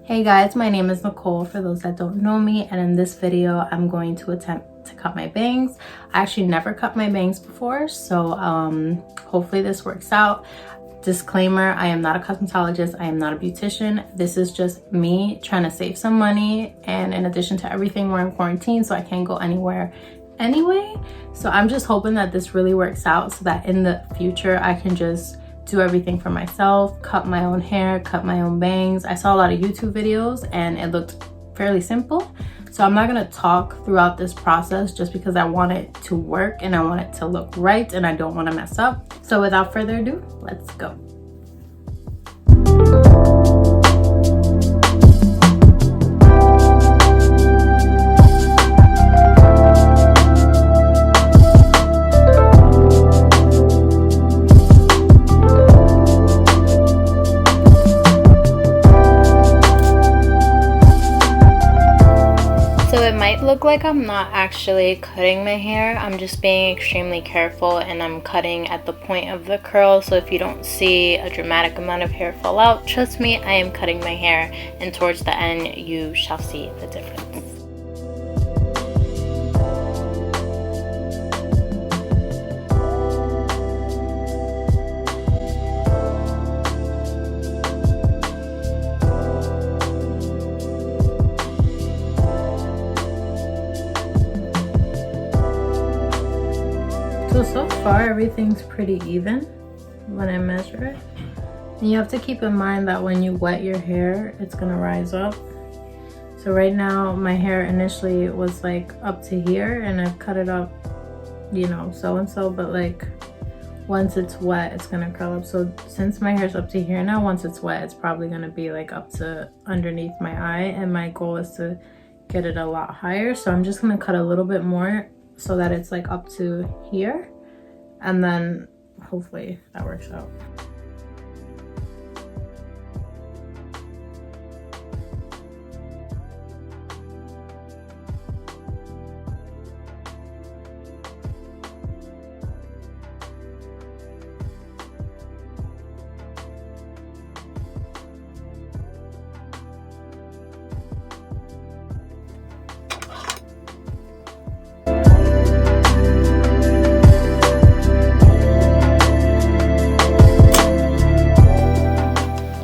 Hey guys, my name is Nicole for those that don't know me, and in this video I'm going to attempt to cut my bangs. I actually never cut my bangs before, so hopefully this works out. Disclaimer, I am not a cosmetologist, I am not a beautician. This is just me trying to save some money, and in addition to everything, we're in quarantine, so I can't go anywhere anyway. So I'm just hoping that this really works out so that in the future I can just do everything for myself, cut my own hair, cut my own bangs. I saw a lot of YouTube videos and it looked fairly simple. So I'm not gonna talk throughout this process just because I want it to work and I want it to look right and I don't wanna mess up. So without further ado, let's go. Look like I'm not actually cutting my hair. I'm just being extremely careful and I'm cutting at the point of the curl, so if you don't see a dramatic amount of hair fall out, trust me, I am cutting my hair, and towards the end you shall see the difference. So far everything's pretty even when I measure it. And you have to keep in mind that when you wet your hair, it's gonna rise up. So right now my hair initially was like up to here and I've cut it up, you know, so and so, but like once it's wet it's gonna curl up. So since my hair's up to here now, once it's wet it's probably gonna be like up to underneath my eye, and my goal is to get it a lot higher. So I'm just gonna cut a little bit more so that it's like up to here, and then hopefully that works out.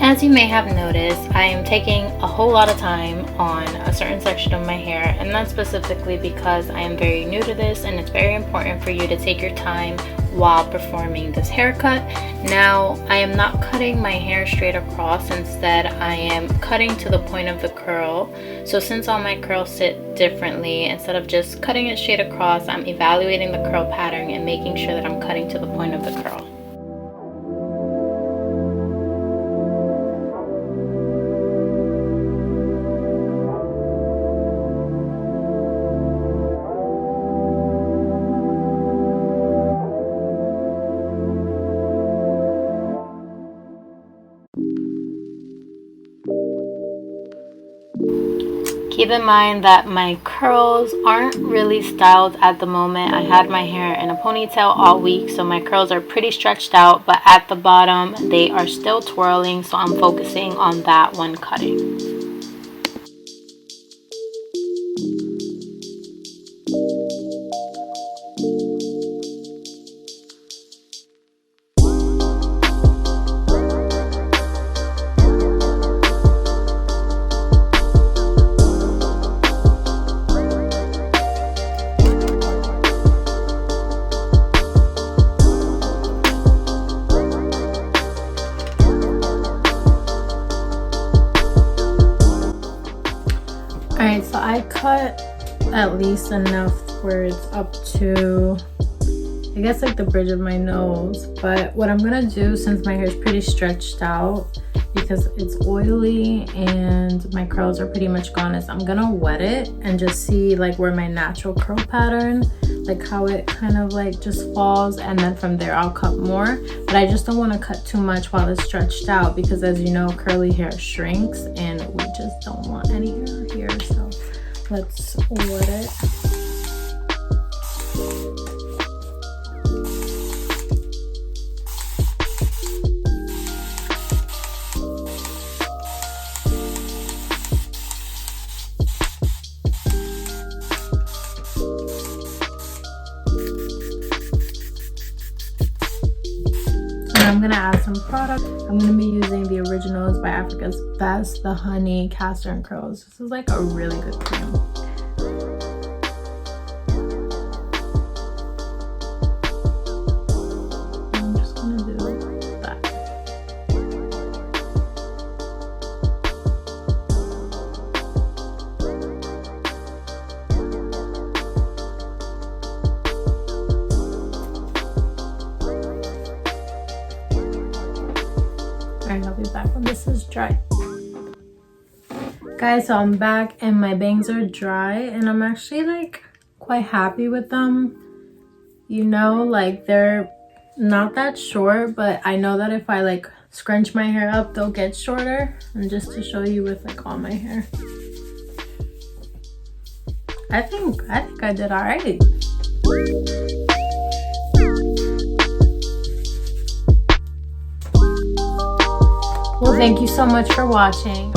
As you may have noticed, I am taking a whole lot of time on a certain section of my hair, and that's specifically because I am very new to this and it's very important for you to take your time while performing this haircut. Now, I am not cutting my hair straight across, instead I am cutting to the point of the curl. So since all my curls sit differently, instead of just cutting it straight across, I'm evaluating the curl pattern and making sure that I'm cutting to the point of the curl. Keep in mind that my curls aren't really styled at the moment. I had my hair in a ponytail all week, so my curls are pretty stretched out, but at the bottom they are still twirling, so I'm focusing on that when cutting. Alright, so I cut at least enough where it's up to, I guess, like the bridge of my nose. But what I'm gonna do, since my hair is pretty stretched out because it's oily and my curls are pretty much gone, is I'm gonna wet it and just see like where my natural curl pattern, like how it kind of like just falls, and then from there I'll cut more. But I just don't want to cut too much while it's stretched out, because as you know, curly hair shrinks and we just don't want any hair here. So let's wet it. I'm gonna add some product. I'm gonna be using the Originals by Africa's Best, the Honey Castor and Curls. This is like a really good cream. I'm just gonna do that. Alright, I'll be back when this is dry. Guys, so I'm back and my bangs are dry and I'm actually like quite happy with them. You know, like they're not that short, but I know that if I like scrunch my hair up, they'll get shorter. And just to show you with like all my hair, I think I did all right. Well, thank you so much for watching.